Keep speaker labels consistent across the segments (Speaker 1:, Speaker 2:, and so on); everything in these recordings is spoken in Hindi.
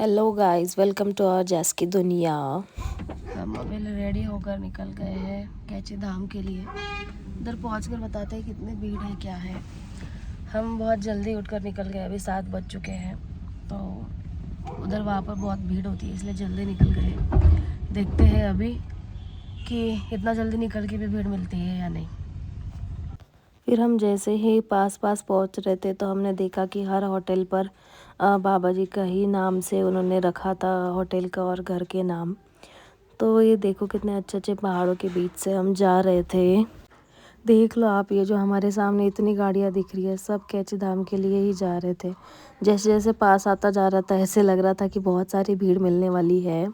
Speaker 1: Hello guys, welcome to our जैस की दुनिया। हम अभी रेडी होकर निकल गए हैं कैची धाम के लिए। उधर पहुंचकर बताते हैं कितनी भीड़ है, क्या है। हम बहुत जल्दी उठकर निकल गए, अभी 7 बज चुके हैं। तो उधर वहाँ पर बहुत भीड़ होती है, इसलिए जल्दी निकल गए। देखते हैं अभी कि इतना जल्दी निकल के भी भीड़ मिलती है या नहीं। फिर हम जैसे ही पास पहुंच रहे थे तो हमने देखा कि हर होटल पर बाबा जी का ही नाम से उन्होंने रखा था होटल का और घर के नाम। तो ये देखो कितने अच्छे अच्छे पहाड़ों के बीच से हम जा रहे थे। देख लो आप, ये जो हमारे सामने इतनी गाड़ियाँ दिख रही है, सब कैची धाम के लिए ही जा रहे थे। जैसे जैसे पास आता जा रहा था ऐसे लग रहा था कि बहुत सारी भीड़ मिलने वाली है।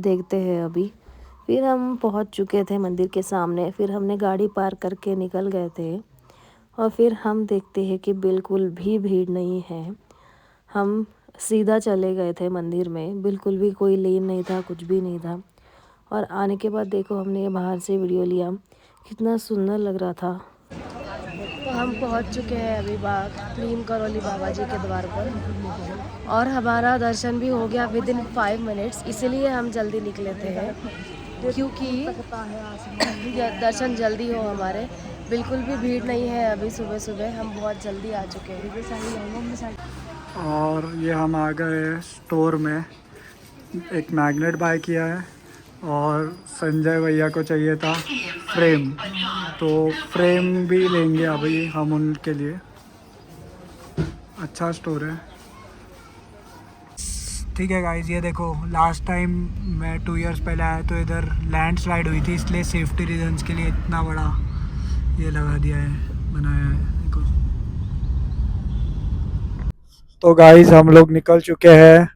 Speaker 1: देखते हैं अभी। फिर हम पहुंच चुके थे मंदिर के सामने, फिर हमने गाड़ी पार्क करके निकल गए थे। और फिर हम देखते हैं कि बिल्कुल भी भीड़ नहीं है। हम सीधा चले गए थे मंदिर में, बिल्कुल भी कोई लेन नहीं था, कुछ भी नहीं था। और आने के बाद देखो हमने बाहर से वीडियो लिया, कितना सुंदर लग रहा था। तो हम पहुंच चुके हैं अभी नीम करौली बाबा जी के द्वार पर, और हमारा दर्शन भी हो गया विद इन 5 मिनट्स। इसीलिए हम जल्दी निकले थे, क्योंकि दर्शन जल्दी हो हमारे। बिल्कुल भी भीड़ नहीं है अभी, सुबह सुबह हम बहुत जल्दी आ चुके हैं।
Speaker 2: और ये हम आ गए स्टोर में, एक मैग्नेट बाय किया है और संजय भैया को चाहिए था फ्रेम, तो फ्रेम भी लेंगे अभी हम उनके लिए। अच्छा स्टोर है। ठीक है गाइज, ये देखो लास्ट टाइम मैं 2 इयर्स पहले आया तो इधर लैंडस्लाइड हुई थी, इसलिए सेफ्टी रीजंस के लिए इतना बड़ा ये लगा दिया है, बनाया है। देखो तो गाइज हम लोग निकल चुके हैं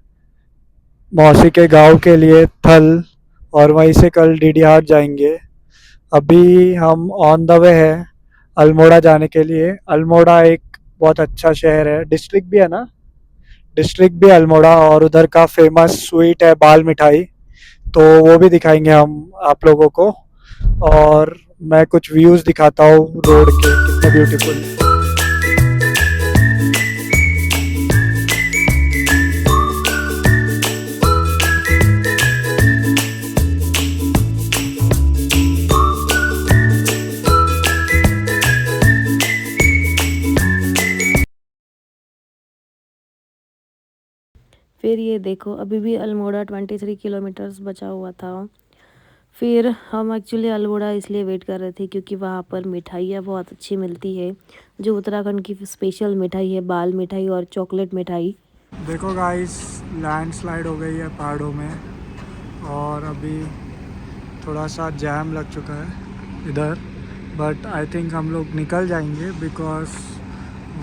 Speaker 2: मौसी के गांव के लिए थल, और वहीं से कल डीडीहाट जाएंगे। अभी हम ऑन द वे है अल्मोड़ा जाने के लिए। अल्मोड़ा एक बहुत अच्छा शहर है, डिस्ट्रिक्ट भी है ना, डिस्ट्रिक्ट भी अल्मोड़ा, और उधर का फेमस स्वीट है बाल मिठाई, तो वो भी दिखाएंगे हम आप लोगों को। और मैं कुछ व्यूज़ दिखाता हूँ रोड के, कितने ब्यूटीफुल।
Speaker 1: फिर ये देखो अभी भी अल्मोड़ा 23 किलोमीटर्स बचा हुआ था। फिर हम एक्चुअली अल्मोड़ा इसलिए वेट कर रहे थे क्योंकि वहाँ पर मिठाइयाँ बहुत अच्छी मिलती है, जो उत्तराखंड की स्पेशल मिठाई है, बाल मिठाई और चॉकलेट मिठाई।
Speaker 2: देखो गाइस, लैंडस्लाइड हो गई है पहाड़ों में, और अभी थोड़ा सा जैम लग चुका है इधर, बट आई थिंक हम लोग निकल जाएंगे बिकॉज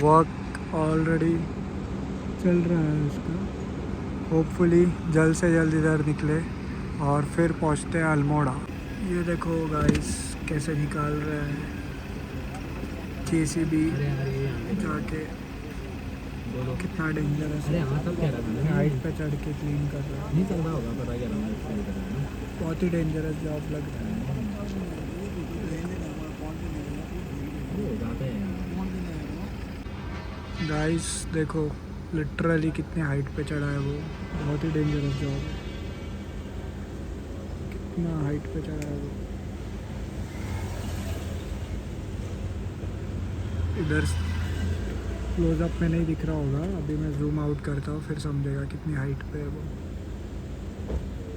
Speaker 2: वर्क ऑलरेडी चल रहा है इसका। होपफुली जल्द से जल्द इधर निकले और फिर पहुंचते हैं अल्मोड़ा। ये देखो गाइस कैसे निकाल रहे हैं जेसीबी जाके, कितना डेंजरस है। हाइट पे चढ़ के क्लीन कर रहा है, नहीं चल रहा होगा, पता क्या, बहुत ही डेंजरस जॉब लग रहा है। गाइस देखो लिटरली कितने हाइट पे चढ़ा है वो, बहुत ही डेंजरस जॉब है। कितना हाइट पे चढ़ा है वो। इधर क्लोजअप में नहीं दिख रहा होगा, अभी मैं जूम आउट करता हूँ फिर समझेगा कितनी हाइट पे है वो।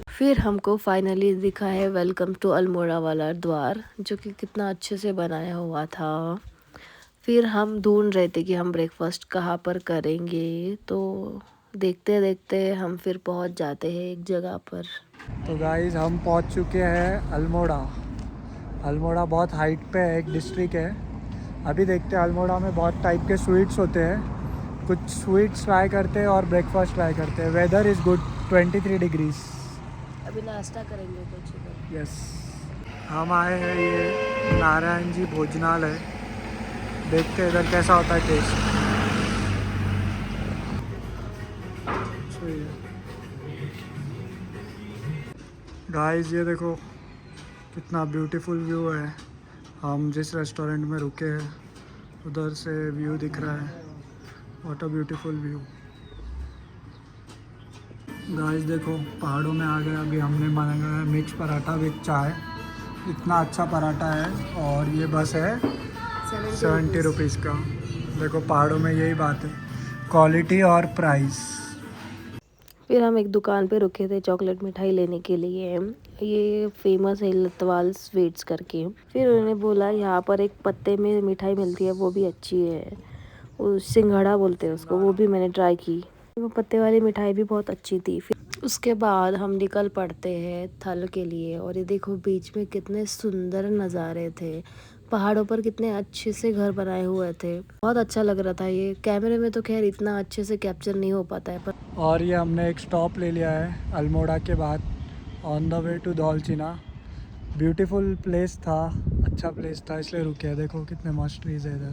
Speaker 1: फिर हमको फाइनली दिखा है वेलकम टू अल्मोड़ा वाला द्वार, जो कि कितना अच्छे से बनाया हुआ था। फिर हम ढूंढ रहे थे कि हम ब्रेकफास्ट कहाँ पर करेंगे, तो देखते देखते हम फिर पहुँच जाते हैं एक जगह पर।
Speaker 2: तो गाइस हम पहुँच चुके हैं अल्मोड़ा। अल्मोड़ा बहुत हाइट पे है, एक डिस्ट्रिक्ट है। अभी देखते हैं, अल्मोड़ा में बहुत टाइप के स्वीट्स होते हैं, कुछ स्वीट्स ट्राई करते हैं और ब्रेकफास्ट ट्राई करते हैं। Weather is good, 23 degrees.
Speaker 1: अभी नाश्ता करेंगे कुछ इधर।
Speaker 2: यस, हम आए हैं ये नारायण जी भोजनालय, देखते हैं इधर कैसा होता है टेस्ट। गाइस ये देखो कितना ब्यूटीफुल व्यू है। हम जिस रेस्टोरेंट में रुके हैं उधर से व्यू दिख रहा है, what a beautiful view. Guys देखो पहाड़ों में आ गए। अभी हमने मंगाया मिक्स पराठा विद चाय। इतना अच्छा पराठा है और ये बस है 70 रुपीज़ का। देखो पहाड़ों में यही बात है, क्वालिटी और प्राइस।
Speaker 1: फिर हम एक दुकान पे रुके थे चॉकलेट मिठाई लेने के लिए। ये फेमस है लतवाल स्वीट्स करके। फिर उन्होंने बोला यहाँ पर एक पत्ते में मिठाई मिलती है, वो भी अच्छी है, वो सिंघड़ा बोलते हैं उसको, वो भी मैंने ट्राई की। वो पत्ते वाली मिठाई भी बहुत अच्छी थी। फिर उसके बाद हम निकल पड़ते हैं थल के लिए। और ये देखो बीच में कितने सुंदर नज़ारे थे, पहाड़ों पर कितने अच्छे से घर बनाए हुए थे, बहुत अच्छा लग रहा था। ये कैमरे में तो खैर इतना अच्छे से कैप्चर नहीं हो पाता है, पर
Speaker 2: और ये हमने एक स्टॉप ले लिया है अल्मोड़ा के बाद, on the way to Dhaulchina. Beautiful place था, अच्छा प्लेस था इसलिए रुके हैं। देखो कितने मस्त ट्रीज है इधर।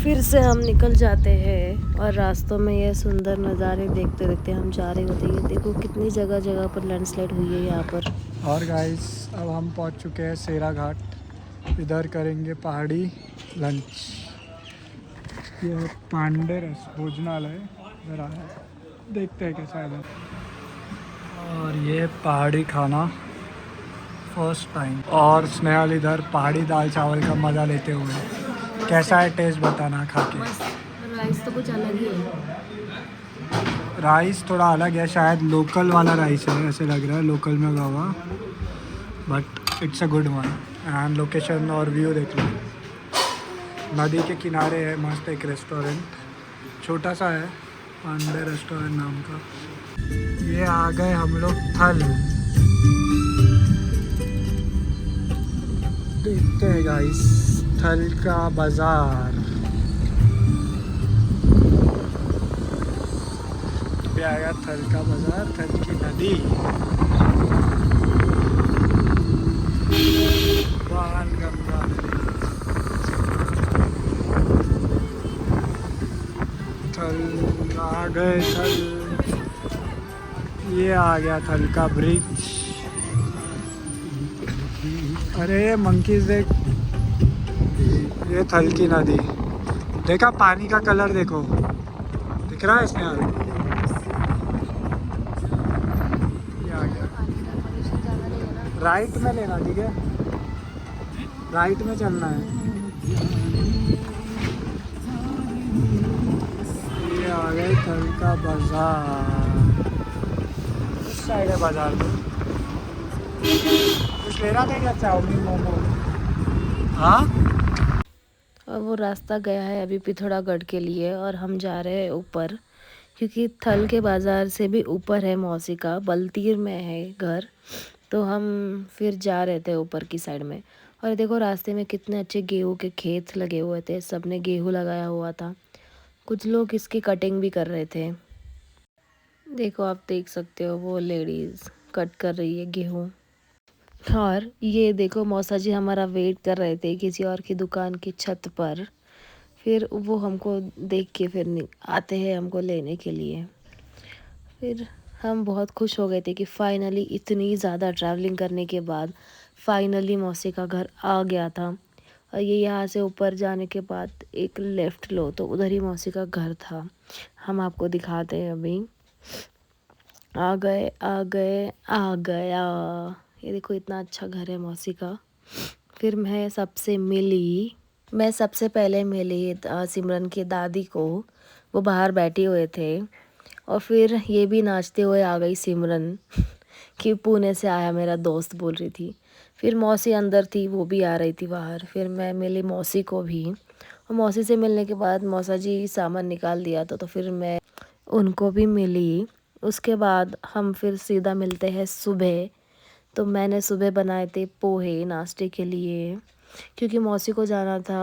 Speaker 1: फिर से हम निकल जाते हैं और रास्तों में ये सुंदर नज़ारे देखते देखते हम जा रहे होते हैं। देखो कितनी जगह जगह पर लैंडस्लाइड हुई है यहाँ पर।
Speaker 2: और गाइस अब हम पहुंच चुके हैं सेरा घाट। इधर करेंगे पहाड़ी लंच। ये पांडे भोजनालय इधर आया है, देखते हैं कैसा है इधर। और ये पहाड़ी खाना फर्स्ट टाइम। और स्नेहल इधर पहाड़ी दाल चावल का मज़ा लेते हुए। कैसा है टेस्ट बताना खा के।
Speaker 1: राइस तो कुछ अलग ही है।
Speaker 2: राइस थोड़ा अलग है, शायद लोकल वाला राइस है, ऐसे लग रहा है लोकल में उगा हुआ, but it's a good one. And location और व्यू देख लो, नदी के किनारे है मस्त एक रेस्टोरेंट, छोटा सा है, पांडे रेस्टोरेंट नाम का। ये आ गए हम लोग थल। देखते हैं गाइस थल का बाजार। ये आया थल का बाजार, थल की नदी, गंगा नदी। थल आ गए थल। ये आ गया थल का ब्रिज। अरे मंकीज देख, ये थल की नदी। देखा पानी का कलर देखो, दिख रहा है इसमें यार। ये आ गया, राइट में लेना, ठीक है, राइट में चलना है। ये आ गए थल का बाजार। इस साइड है बाजार में। कुछ लेना था क्या, चाउमीन मोमो? हाँ,
Speaker 1: और वो रास्ता गया है अभी पिथौरागढ़ के लिए और हम जा रहे हैं ऊपर, क्योंकि थल के बाज़ार से भी ऊपर है मौसी का, बलतीर में है घर, तो हम फिर जा रहे थे ऊपर की साइड में। और देखो रास्ते में कितने अच्छे गेहूं के खेत लगे हुए थे, सबने गेहूं लगाया हुआ था, कुछ लोग इसकी कटिंग भी कर रहे थे। देखो आप देख सकते हो वो लेडीज़ कट कर रही है गेहूँ। और ये देखो मौसा जी हमारा वेट कर रहे थे किसी और की दुकान की छत पर, फिर वो हमको देख के फिर आते हैं हमको लेने के लिए। फिर हम बहुत खुश हो गए थे कि फ़ाइनली इतनी ज़्यादा ट्रैवलिंग करने के बाद फ़ाइनली मौसी का घर आ गया था। और ये यहाँ से ऊपर जाने के बाद एक लेफ़्ट लो तो उधर ही मौसी का घर था। हम आपको दिखाते हैं अभी। आ गए आ गए आ गया। ये देखो इतना अच्छा घर है मौसी का। फिर मैं सबसे पहले मिली सिमरन की दादी को, वो बाहर बैठे हुए थे। और फिर ये भी नाचते हुए आ गई सिमरन कि पुणे से आया मेरा दोस्त बोल रही थी। फिर मौसी अंदर थी, वो भी आ रही थी बाहर। फिर मैं मिली मौसी को भी, और मौसी से मिलने के बाद मौसा जी सामान निकाल दिया था, तो फिर मैं उनको भी मिली। उसके बाद हम फिर सीधा मिलते हैं सुबह। तो मैंने सुबह बनाए थे पोहे नाश्ते के लिए, क्योंकि मौसी को जाना था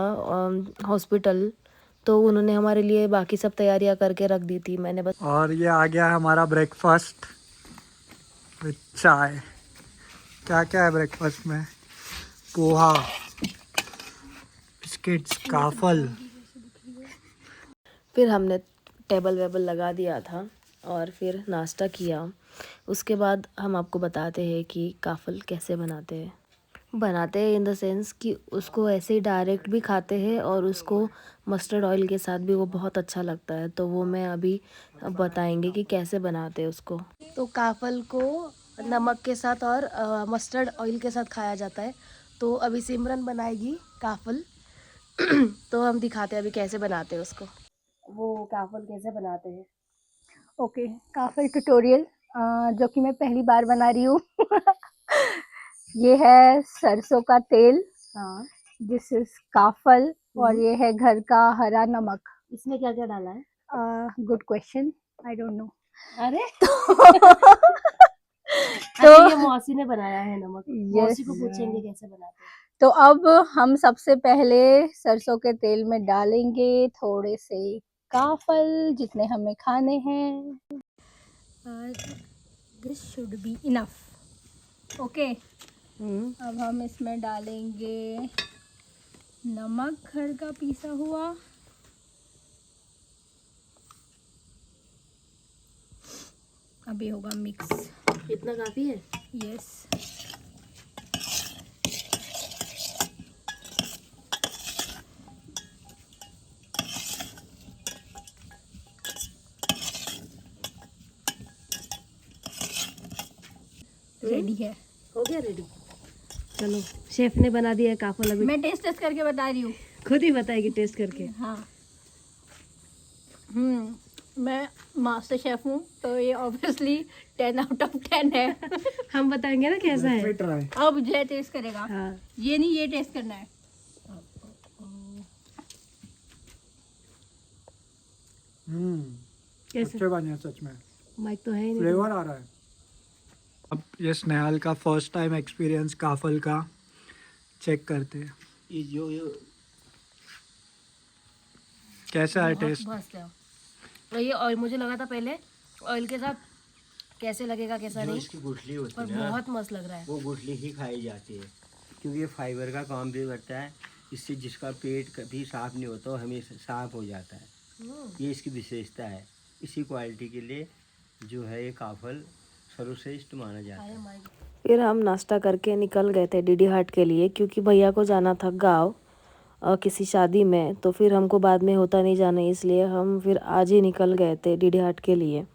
Speaker 1: हॉस्पिटल, तो उन्होंने हमारे लिए बाकी सब तैयारियां करके रख दी थी, मैंने बस।
Speaker 2: और ये आ गया है हमारा ब्रेकफास्ट विद चाय। क्या क्या है ब्रेकफास्ट में? पोहा, बिस्किट्स, काफल।
Speaker 1: फिर हमने टेबल वेबल लगा दिया था और फिर नाश्ता किया। उसके बाद हम आपको बताते हैं कि काफ़ल कैसे बनाते हैं। बनाते हैं इन द सेंस कि उसको ऐसे ही डायरेक्ट भी खाते हैं और उसको मस्टर्ड ऑयल के साथ भी वो बहुत अच्छा लगता है। तो वो मैं अभी बताएंगे कि कैसे बनाते हैं उसको। तो काफ़ल को नमक के साथ और मस्टर्ड ऑयल के साथ खाया जाता है। तो अभी सिमरन बनाएगी काफ़ल। तो हम दिखाते हैं अभी कैसे बनाते हैं उसको। वो काफ़ल कैसे बनाते हैं।
Speaker 3: ओके, काफल ट्यूटोरियल जो कि मैं पहली बार बना रही हूँ। ये है सरसों का तेल,
Speaker 1: हाँ।
Speaker 3: दिस इज काफल, और ये है घर का हरा नमक।
Speaker 1: इसमें क्या क्या डाला है।
Speaker 3: Good question, I don't know.
Speaker 1: अरे
Speaker 3: तो
Speaker 1: अच्छा, ये मौसी ने बनाया है नमक।
Speaker 3: यस,
Speaker 1: मौसी को पूछेंगे कैसे बनाते हैं।
Speaker 3: तो अब हम सबसे पहले सरसों के तेल में डालेंगे थोड़े से काफल, जितने हमें खाने हैं। This should be enough. Okay, अब हम इसमें डालेंगे नमक घर का पीसा हुआ, अभी होगा मिक्स।
Speaker 1: इतना काफ़ी है।
Speaker 3: यस, रेडी है।
Speaker 1: हो गया रेडी। चलो, शेफ ने बना दिया है काफ़ल। अभी
Speaker 3: मैं टेस्ट करके बता रही हूँ।
Speaker 1: खुद ही बताएगी टेस्ट करके।
Speaker 3: हाँ, मैं मास्टर शेफ हूँ, तो ये ऑब्वियसली 10 आउट ऑफ 10 है।
Speaker 1: हम बताएंगे ना कैसा है।
Speaker 2: ट्राई।
Speaker 3: अब जय टेस्ट करेगा।
Speaker 1: हाँ।
Speaker 3: ये नहीं, ये टेस्ट करना है।
Speaker 1: कैसे।
Speaker 2: अच्छे बने हैं सच में,
Speaker 1: माइक तो है ही नहीं।
Speaker 2: फ्लेवर आ रहा है। अब ये स्नेहाल का फर्स्ट टाइम एक्सपीरियंस काफल का चेक करते हैं।
Speaker 4: ये जो
Speaker 2: कैसा है
Speaker 1: बहुत
Speaker 2: टेस्ट।
Speaker 1: मस्त है। और ये ऑयल मुझे लगा था पहले ऑयल के साथ कैसे लगेगा कैसा
Speaker 4: जो
Speaker 1: नहीं,
Speaker 4: इसकी गुठली होती
Speaker 1: पर
Speaker 4: है ना,
Speaker 1: बहुत मस्त लग रहा है।
Speaker 4: वो गुठली ही खाई जाती है, क्योंकि ये फाइबर का काम भी करता है। इससे जिसका पेट कभी साफ नहीं होता वो हमेशा साफ हो जाता है। ये इसकी विशेषता है। इसी क्वालिटी के लिए जो है ये काफल सर्वश्रेष्ठ माना जाता है।
Speaker 1: फिर हम नाश्ता करके निकल गए थे डीडी हाट के लिए, क्योंकि भैया को जाना था गाँव किसी शादी में। तो फिर हमको बाद में होता नहीं जाना, इसलिए हम फिर आज ही निकल गए थे डीडी हाट के लिए।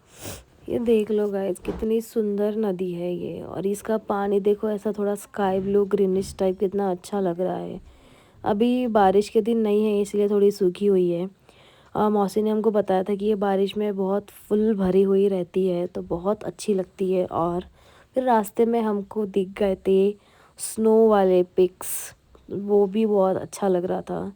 Speaker 1: ये देख लो गाइस, कितनी सुंदर नदी है ये। और इसका पानी देखो, ऐसा थोड़ा स्काई ब्लू ग्रीनिश टाइप, कितना अच्छा लग रहा है। अभी बारिश के दिन नहीं है, इसलिए थोड़ी सूखी हुई है। मौसी ने हमको बताया था कि ये बारिश में बहुत फुल भरी हुई रहती है, तो बहुत अच्छी लगती है। और फिर रास्ते में हमको दिख गए थे स्नो वाले पिक्स, वो भी बहुत अच्छा लग रहा था।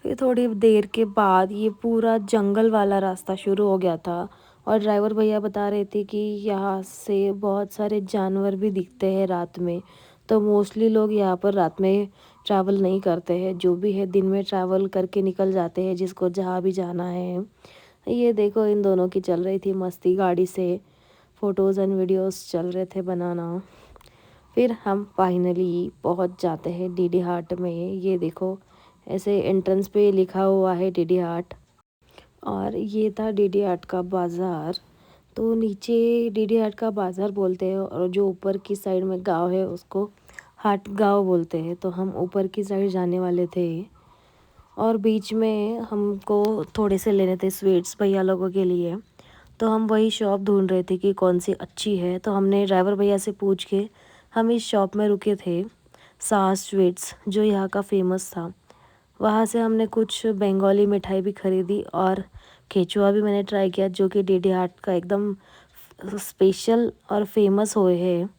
Speaker 1: फिर थोड़ी देर के बाद ये पूरा जंगल वाला रास्ता शुरू हो गया था। और ड्राइवर भैया बता रहे थे कि यहाँ से बहुत सारे जानवर भी दिखते हैं रात में। तो मोस्टली लोग यहाँ पर रात में ट्रैवल नहीं करते हैं, जो भी है दिन में ट्रैवल करके निकल जाते हैं, जिसको जहाँ भी जाना है। ये देखो, इन दोनों की चल रही थी मस्ती, गाड़ी से फ़ोटोज़ एंड वीडियोस चल रहे थे बनाना। फिर हम फाइनली पहुँच जाते हैं डीडी हाट में। ये देखो, ऐसे एंट्रेंस पे लिखा हुआ है डीडी हाट। और ये था डीडी हाट का बाज़ार। तो नीचे डीडी हाट का बाज़ार बोलते हैं, और जो ऊपर की साइड में गांव है उसको हाट गांव बोलते हैं। तो हम ऊपर की साइड जाने वाले थे, और बीच में हमको थोड़े से लेने थे स्वीट्स भैया लोगों के लिए। तो हम वही शॉप ढूंढ रहे थे कि कौन सी अच्छी है। तो हमने ड्राइवर भैया से पूछ के हम इस शॉप में रुके थे, सास स्वीट्स, जो यहाँ का फेमस था। वहाँ से हमने कुछ बंगाली मिठाई भी ख़रीदी, और केचुआ भी मैंने ट्राई किया, जो कि डीडी हाट का एकदम स्पेशल और फेमस हुए है।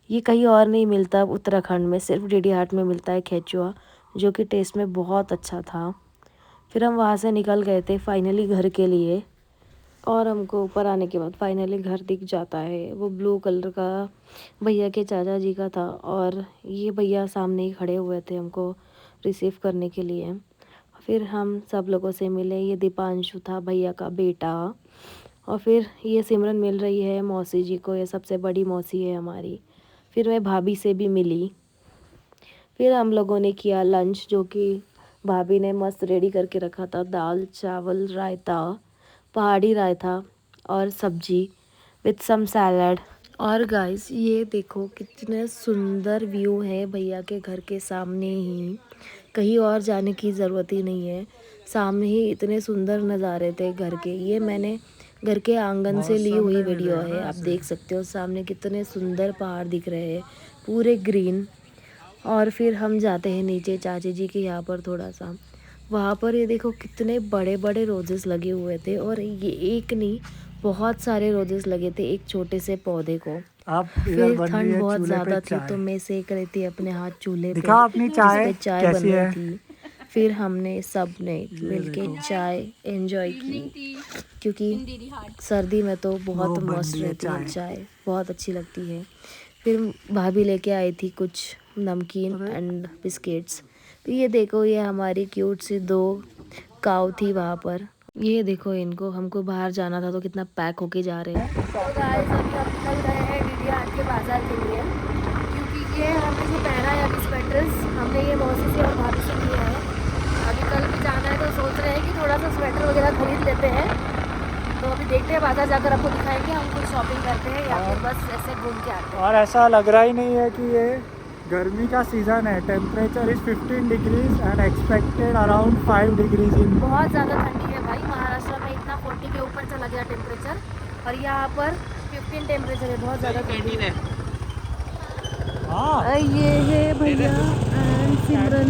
Speaker 1: ये कहीं और नहीं मिलता उत्तराखंड में, सिर्फ डीडी हाट में मिलता है केचुआ, जो कि टेस्ट में बहुत अच्छा था। फिर हम वहाँ से निकल गए थे फाइनली घर के लिए। और हमको ऊपर आने के बाद फाइनली घर दिख जाता है। वो ब्लू कलर का भैया के चाचा जी का था, और ये भैया सामने ही खड़े हुए थे हमको रिसीव करने के लिए। फिर हम सब लोगों से मिले। ये दीपांशु था, भैया का बेटा। और फिर ये सिमरन मिल रही है मौसी जी को, ये सबसे बड़ी मौसी है हमारी। फिर मैं भाभी से भी मिली। फिर हम लोगों ने किया लंच, जो कि भाभी ने मस्त रेडी करके रखा था। दाल चावल रायता, पहाड़ी रायता, और सब्जी विथ सम सैलड। और गाइस ये देखो कितने सुंदर व्यू है भैया के घर के सामने ही, कहीं और जाने की ज़रूरत ही नहीं है, सामने ही इतने सुंदर नज़ारे थे घर के। ये मैंने घर के आंगन से ली हुई वीडियो है, आप देख सकते हो सामने कितने सुंदर पहाड़ दिख रहे हैं पूरे ग्रीन। और फिर हम जाते हैं नीचे चाची जी के यहाँ पर थोड़ा सा, वहाँ पर ये देखो कितने बड़े बड़े रोजेस लगे हुए थे, और ये एक नहीं बहुत सारे रोजेस लगे थे एक छोटे से पौधे को।
Speaker 2: आप इधर
Speaker 1: फिर
Speaker 2: बन रही
Speaker 1: ठंड
Speaker 2: है
Speaker 1: बहुत
Speaker 2: चूल्हे पे
Speaker 1: ज़्यादा थी
Speaker 2: चाय।
Speaker 1: तो मैं सेक रही थी अपने हाथ चूल्हे पे,
Speaker 2: दिखाओ अपनी चाय
Speaker 1: जिस पे चाय बन
Speaker 2: कैसी
Speaker 1: रही
Speaker 2: है।
Speaker 1: थी। फिर हमने सब ने मिलके चाय एंजॉय की, क्योंकि सर्दी में तो बहुत
Speaker 2: वो बन
Speaker 1: मस्त
Speaker 2: रही है
Speaker 1: रहती है
Speaker 2: चाय।
Speaker 1: चाय, बहुत अच्छी लगती है। फिर भाभी लेके आई थी कुछ नमकीन एंड बिस्किट्स। तो ये देखो ये हमारी क्यूट सी 2 काऊ थी वहाँ पर। ये देखो इनको, हमको बाहर जाना था तो कितना पैक होके जा रहे हैं। तो गाइस अभी हम निकल गए हैं डीडीआर के बाज़ार के लिए, क्योंकि ये हमने जो पहना है अभी स्वेटर्स, हमने ये मौसी से और भाभी से लिया है। अभी कल भी जाना है तो सोच रहे हैं कि थोड़ा सा स्वेटर वगैरह खरीद लेते हैं। तो अभी देखते हैं बाज़ार जाकर आपको दिखाएंगे हम कुछ शॉपिंग करते हैं या फिर बस ऐसे घूम के आते हैं।
Speaker 2: और ऐसा लग रहा ही नहीं है कि ये गर्मी का सीज़न है। Temperature is 15 degrees and expected around 5 degrees इन।
Speaker 1: बहुत ज़्यादा ठंडी है भाई, महाराष्ट्र में इतना 40 के ऊपर चला गया टेम्परेचर, और यहाँ पर 15 टेम्परेचर है, बहुत ज़्यादा ठंडी है।
Speaker 2: हाँ
Speaker 1: ये है भैया एंड सिमरन।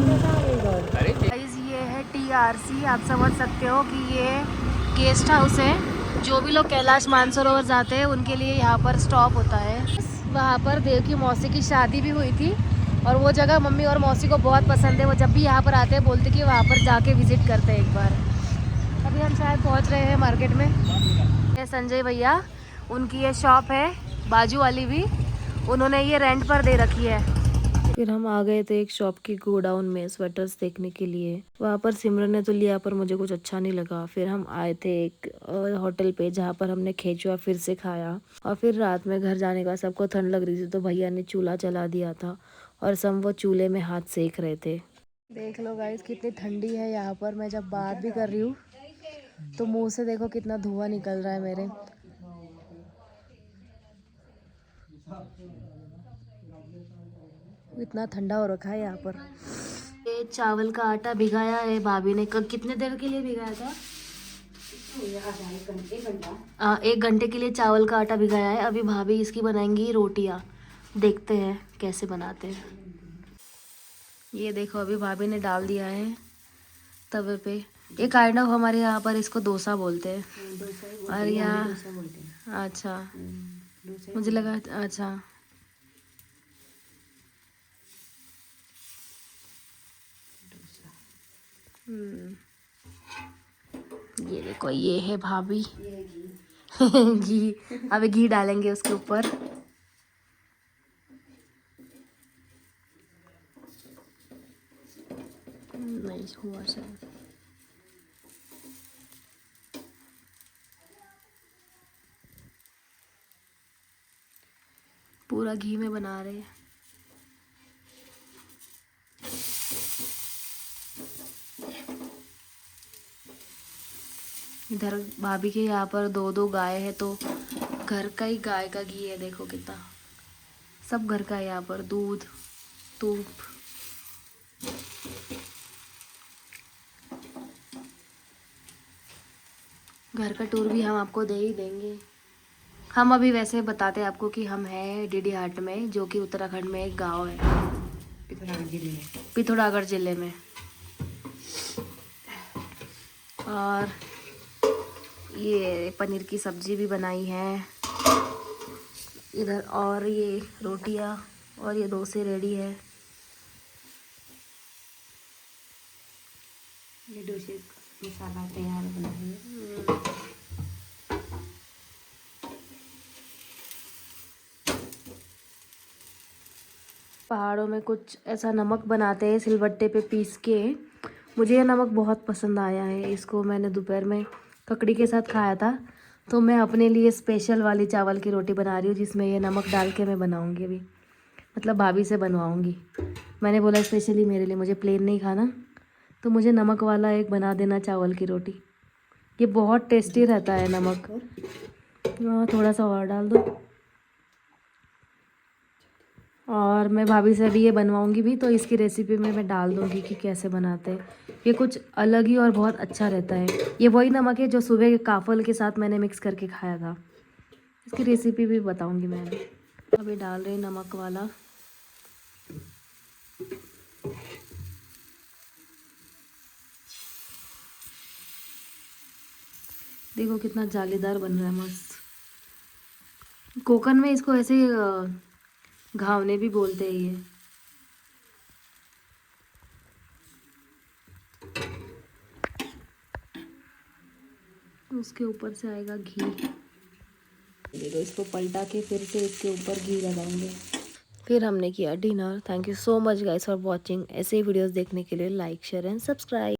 Speaker 1: गाइस ये है TRC, आप समझ सकते हो कि ये गेस्ट हाउस है। जो भी लोग कैलाश मानसरोवर जाते हैं उनके लिए यहाँ पर स्टॉप होता है। वहाँ पर देव की मौसी की शादी भी हुई थी, और वो जगह मम्मी और मौसी को बहुत पसंद है। वो जब भी यहाँ पर आते हैं बोलते कि वहाँ पर जाके विजिट करते हैं एक बार। अभी हम शायद पहुँच रहे हैं मार्केट में। ये संजय भैया, उनकी ये शॉप है बाजू वाली भी, उन्होंने ये रेंट पर दे रखी है। फिर हम आ गए थे एक शॉप की गोडाउन में स्वेटर्स देखने के लिए। वहाँ पर सिमरन ने तो लिया पर मुझे कुछ अच्छा नहीं लगा। फिर हम आए थे एक होटल पे जहाँ पर हमने खेचुआ फिर से खाया, और फिर रात में घर जाने का सबको ठंड लग रही थी तो भैया ने चूल्हा जला दिया था और सब वो चूल्हे में हाथ सेक रहे थे। देख लो गाइस कितनी ठंडी है यहाँ पर। मैं जब बात भी कर रही हूँ तो मुँह से देखो कितना धुआं निकल रहा है मेरे। इतना ठंडा हो रखा है यहाँ पर। ये चावल का आटा भिगाया है भाभी ने। कितने देर के लिए भिगाया था? 1 घंटे के लिए चावल का आटा भिगाया है। अभी भाभी इसकी बनाएंगी रोटियाँ, देखते हैं कैसे बनाते हैं। ये देखो अभी भाभी ने डाल दिया है तवे पे। ये काइंड ऑफ हमारे यहाँ पर इसको डोसा बोलते हैं, और यहाँ अच्छा मुझे लगा अच्छा। ये देखो ये है भाभी घी। अभी घी डालेंगे उसके ऊपर। नहीं हुआ शायद। पूरा घी में बना रहे हैं। इधर भाभी के यहाँ पर 2 गाय है तो घर का ही गाय का घी है। देखो कितना सब घर का है यहाँ पर, दूध दूध। घर का टूर भी हम आपको दे ही देंगे। हम अभी वैसे बताते हैं आपको कि हम हैं डीडी हाट में, जो कि उत्तराखंड में एक गांव है, पिथौरागढ़ जिले में। और ये पनीर की सब्जी भी बनाई है इधर, और ये रोटियां और ये डोसे रेडी है। ये डोसे मसाला तैयार बना है। पहाड़ों में कुछ ऐसा नमक बनाते हैं सिलबट्टे पे पीस के। मुझे ये नमक बहुत पसंद आया है। इसको मैंने दोपहर में ककड़ी के साथ खाया था, तो मैं अपने लिए स्पेशल वाली चावल की रोटी बना रही हूँ जिसमें ये नमक डाल के मैं बनाऊँगी अभी, मतलब भाभी से बनवाऊँगी। मैंने बोला स्पेशली मेरे लिए, मुझे प्लेन नहीं खाना, तो मुझे नमक वाला एक बना देना चावल की रोटी। ये बहुत टेस्टी रहता है नमक। हाँ, थोड़ा सा और डाल दो। और मैं भाभी से अभी ये बनवाऊंगी भी, तो इसकी रेसिपी में मैं डाल दूंगी कि कैसे बनाते हैं। ये कुछ अलग ही और बहुत अच्छा रहता है। ये वही नमक है जो सुबह काफल के साथ मैंने मिक्स करके खाया था। इसकी रेसिपी भी बताऊंगी मैं अभी डाल रही नमक वाला। देखो कितना जालीदार बन रहा है, मस्त। कोकन में इसको ऐसे घावने भी बोलते हैं ये। उसके ऊपर से आएगा घी। देखो इसको पलटा के फिर से इसके ऊपर घी लगाएंगे। फिर हमने किया dinner. Thank you so much guys for watching. ऐसे ही वीडियोस देखने के लिए लाइक शेयर एंड सब्सक्राइब।